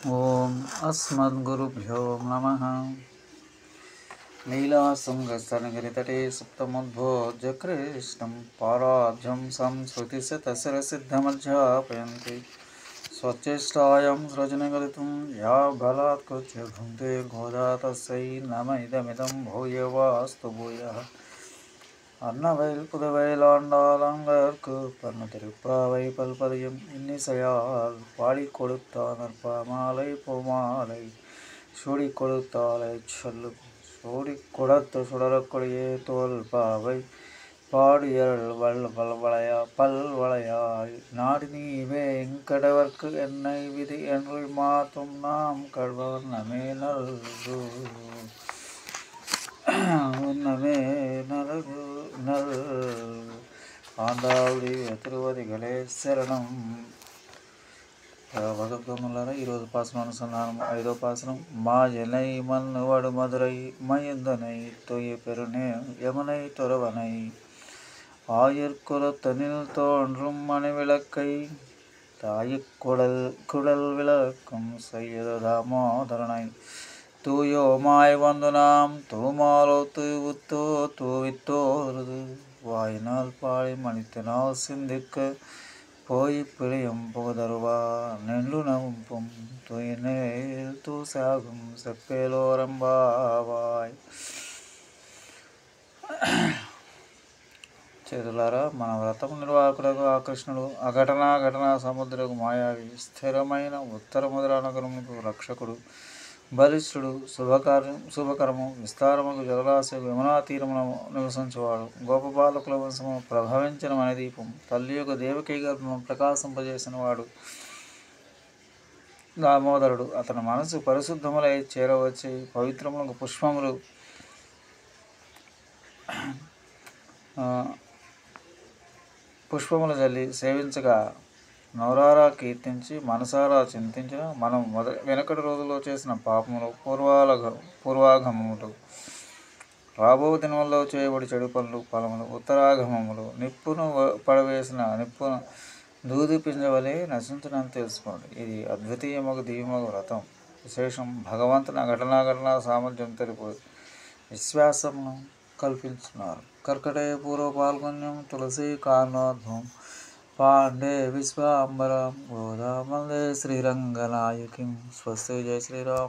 ఓం అస్మద్గురుభ్యో నమః. లీలాశృంగస్తనగిరితటే సుప్తముద్బోధ్య కృష్ణం పారార్ధ్యం సంస్కృతిశతశిరసిద్ధమధ్యాపయంతి స్వచ్ఛేష్టాయాం సృజనగలితుం యా బలాత్కృత్య భుంక్తే గోదా తస్యై నమ ఇదమిదం భూయవాస్తు భూయః. அன்னவயல் புதுவயலாண்டாளங்கற்கு பண்ண திருப்பாவை பல்பதியும் இன்னிசையால் பாடி கொடுத்தான் நற்பாமாலை பூமாலை சூடி கொடுத்தாலை சொல்லு சூடி கொடுத்த சுடரக்கொடியே தோல் பாவை பாடியல் பல்வளையாய் நாடி நீ வேங்கடவர்க்கு என்னை விதி என்று மாத்தும் நாம் கழ்வர் நமே நல்கு உன்னமே நல் ఆండావుడి తిరువదిగలే శరణం. భగవద్గములారా ఈరోజు పాసనం అనుసంధానం 5వ పాసనం. మాయనై మన్నువడు మధురై మయందనై తొయ్య పెరునే యముனை துறவனை ஆயிற்குலத்தனில் தோன்றும் மணி விளக்கை தாயுக்குடல் விளக்கும் செய்யது தாமோதரனை தூயோமாய் வந்து நாம் தூமாலோ தூவித்தோ தூவித்தோருது வாயினால் பாடி மணித்தினால் சிந்திக்க போய் பிழையும் புகதருவா நெல்லு நம்பும் துயினேல் தூசாகும் செப்பேలోరంబావాయ్. చేతులారా, మన వ్రతం నిర్వాహకులకు ఆ కృష్ణుడు అఘటనా సముద్రకు మాయావి స్థిరమైన ఉత్తర మధురా నగరముకు రక్షకుడు బలిష్ఠుడు శుభకరము విస్తారముకు జలరాశికు యమునా తీరమున నివసించేవాడు గోపబాలకుల వంశము ప్రభవించిన మణిదీపం తల్లి యొక్క దేవకీ గర్భము ప్రకాశింపజేసిన వాడు దామోదరుడు. అతని మనసు పరిశుద్ధములై చేరవచ్చి పవిత్రములకు పుష్పములు జల్లి సేవించగా నౌరారా కీర్తించి మనసారా చింతించిన మనం వెనకటి రోజుల్లో చేసిన పాపములు పూర్వాగమములు రాబో దినముల్లో చేయబడి చెడు పనులు ఫలములు ఉత్తరాగమములు నిప్పును పడవేసిన నిప్పును దూది పింజవలే నశించనని తెలుసుకోండి. ఇది అద్వితీయమగు దివ్యమగు వ్రతం విశేషం. భగవంతుని ఘటనా సామర్థ్యం తెలుపు విశ్వాసమును కల్పించున్నారు. కర్కటయ పూర్వ పాల్గొన్యం తులసి కారణోద్భవం పాండే విశ్వాంబరం గోదామల్దే శ్రీరంగనాయకిం. స్వస్తి. జై శ్రీరామ్.